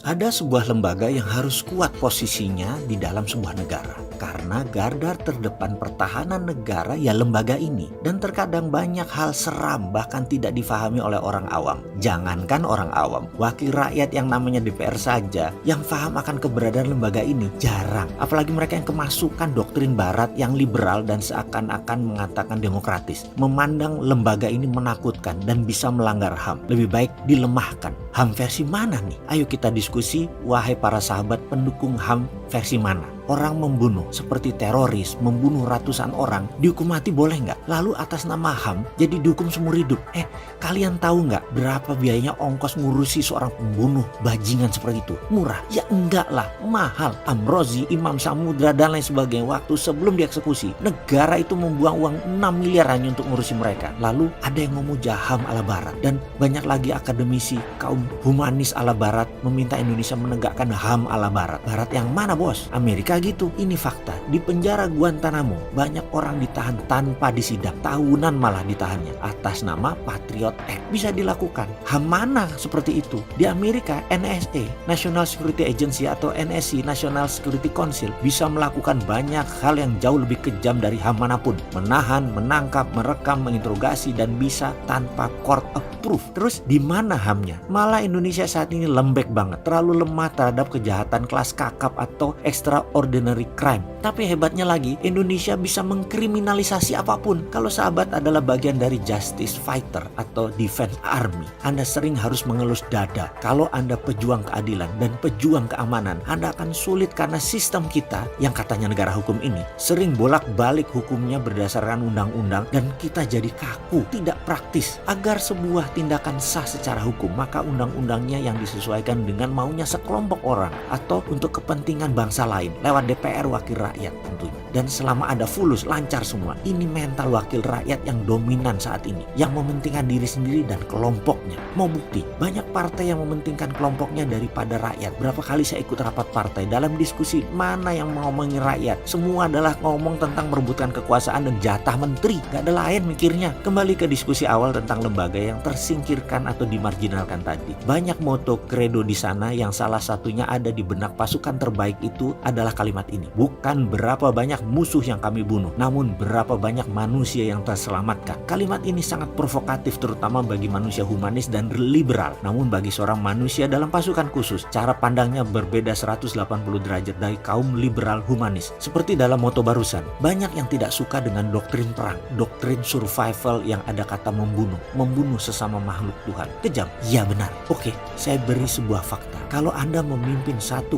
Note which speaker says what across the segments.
Speaker 1: Ada sebuah lembaga yang harus kuat posisinya di dalam sebuah negara. Karena garda terdepan pertahanan negara ya lembaga ini. Dan terkadang banyak hal seram bahkan tidak difahami oleh orang awam. Jangankan orang awam, wakil rakyat yang namanya DPR saja yang paham akan keberadaan lembaga ini jarang. Apalagi mereka yang kemasukan doktrin barat yang liberal dan seakan-akan mengatakan demokratis. Memandang lembaga ini menakutkan dan bisa melanggar HAM. Lebih baik dilemahkan. HAM versi mana nih? Ayo kita diskusi, wahai para sahabat pendukung HAM versi mana? Orang membunuh seperti teroris, membunuh ratusan orang, dihukum mati boleh nggak? Lalu atas nama HAM jadi dihukum seumur hidup. Kalian tahu nggak berapa biayanya ongkos ngurusi seorang pembunuh bajingan seperti itu? Murah? Ya enggak lah, mahal. Amrozi, Imam Samudra dan lain sebagainya waktu sebelum dieksekusi, negara itu membuang uang 6 miliar hanya untuk ngurusi mereka. Lalu ada yang memuja HAM ala barat dan banyak lagi akademisi kaum humanis ala barat meminta Indonesia menegakkan HAM ala barat. Barat yang mana bos? Amerika gitu. Ini fakta. Di penjara Guantanamo banyak orang ditahan tanpa disidang, tahunan malah ditahannya atas nama Patriot Act. Bisa dilakukan. HAM mana seperti itu? Di Amerika NSA, National Security Agency atau NSC, National Security Council, bisa melakukan banyak hal yang jauh lebih kejam dari HAM manapun. Menahan, menangkap, merekam, menginterogasi dan bisa tanpa court approve. Terus di mana HAM-nya? Malah Indonesia saat ini lembek banget, terlalu lemah terhadap kejahatan kelas kakap atau extraordinary crime. Tapi hebatnya lagi, Indonesia bisa mengkriminalisasi apapun. Kalau sahabat adalah bagian dari justice fighter atau defense army, Anda sering harus mengelus dada. Kalau Anda pejuang keadilan dan pejuang keamanan, Anda akan sulit karena sistem kita yang katanya negara hukum ini sering bolak-balik hukumnya berdasarkan undang-undang dan kita jadi kaku, tidak praktis. Agar sebuah tindakan sah secara hukum, maka undang-undangnya yang disesuaikan dengan maunya sekelompok orang atau untuk kepentingan bangsa lain lewat DPR wakil rakyat tentunya. Dan selama ada fulus lancar semua. Ini mental wakil rakyat yang dominan saat ini, yang mementingkan diri sendiri dan kelompoknya. Mau bukti, banyak partai yang mementingkan kelompoknya daripada rakyat. Berapa kali saya ikut rapat partai dalam diskusi mana yang mau ngomongin rakyat, semua adalah ngomong tentang merebutkan kekuasaan dan jatah menteri. Gak ada lain mikirnya. Kembali ke diskusi awal tentang lembaga yang tersingkirkan atau dimarginalkan tadi. Banyak moto kredo di sana yang salah satunya ada di benak pasukan terbaik itu adalah kalimat ini. Bukan berapa banyak musuh yang kami bunuh, namun berapa banyak manusia yang terselamatkan. Kalimat ini sangat provokatif terutama bagi manusia humanis dan liberal. Namun bagi seorang manusia dalam pasukan khusus, cara pandangnya berbeda 180 derajat dari kaum liberal humanis. Seperti dalam moto barusan, banyak yang tidak suka dengan doktrin perang, doktrin survival yang ada kata membunuh sesama makhluk Tuhan. Kejam? Ya benar. Oke, saya beri sebuah fakta. Kalau Anda memimpin 1,4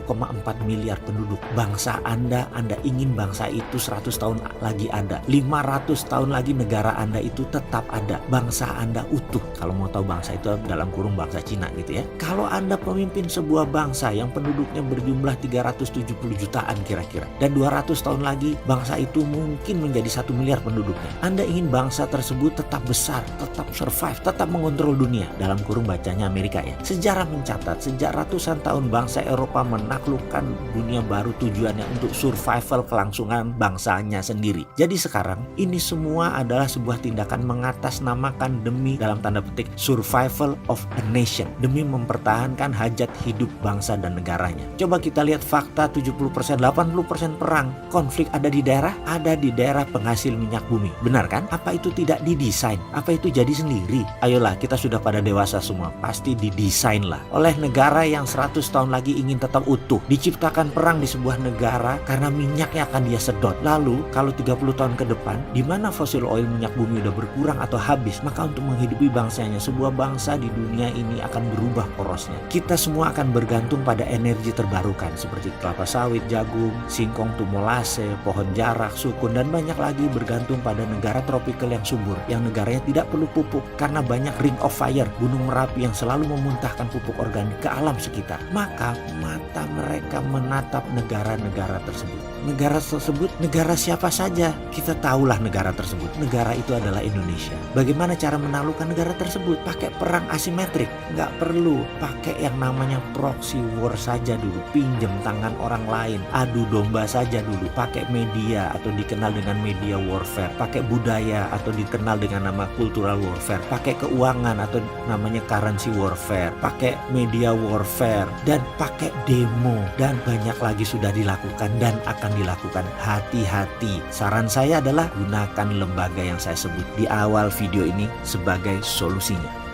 Speaker 1: miliar penduduk, bangsa Anda ingin bangsa itu 100 tahun lagi ada. 500 tahun lagi negara Anda itu tetap ada. Bangsa Anda utuh. Kalau mau tahu bangsa itu dalam kurung bangsa Cina gitu ya. Kalau Anda pemimpin sebuah bangsa yang penduduknya berjumlah 370 jutaan kira-kira. Dan 200 tahun lagi bangsa itu mungkin menjadi 1 miliar penduduknya. Anda ingin bangsa tersebut tetap besar, tetap survive, tetap mengontrol dunia. Dalam kurung bacanya Amerika ya. Sejarah mencatat sejak ratusan tahun bangsa Eropa menaklukkan dunia baru tujuannya untuk survival kelangsungan bangsanya sendiri. Jadi sekarang ini semua adalah sebuah tindakan mengatasnamakan demi dalam tanda petik survival of a nation. Demi mempertahankan hajat hidup bangsa dan negaranya. Coba kita lihat fakta 70%, 80% perang konflik ada di daerah penghasil minyak bumi. Benar kan? Apa itu tidak didesain? Apa itu jadi sendiri? Ayolah, kita sudah pada dewasa semua. Pasti didesain lah oleh negara yang 100 tahun lagi ingin tetap utuh. Diciptakan perang di sebuah negara karena minyaknya akan dia sedot. Lalu kalau 30 tahun ke depan, di mana fosil oil minyak bumi udah berkurang atau habis, maka untuk menghidupi bangsanya, sebuah bangsa di dunia ini akan berubah porosnya. Kita semua akan bergantung pada energi terbarukan seperti kelapa sawit, jagung, singkong, tumolase, pohon jarak, sukun dan banyak lagi bergantung pada negara tropikal yang subur, yang negaranya tidak perlu pupuk karena banyak ring of fire, gunung Merapi yang selalu memuntahkan pupuk organik ke alam sekitar. Maka mata mereka menatap negara-negara tersebut. negara tersebut negara siapa saja. Kita tahulah negara tersebut. Negara itu adalah Indonesia. Bagaimana cara menaklukkan negara tersebut? Pakai perang asimetrik. Nggak perlu pakai yang namanya proxy war saja dulu. Pinjam tangan orang lain. Adu domba saja dulu. Pakai media atau dikenal dengan media warfare. Pakai budaya atau dikenal dengan nama cultural warfare. Pakai keuangan atau namanya currency warfare. Pakai media warfare. Dan pakai demo. Dan banyak lagi sudah dilakukan dan akan dilakukan. Hati-hati. Saran saya adalah gunakan lembaga yang saya sebut di awal video ini sebagai solusinya.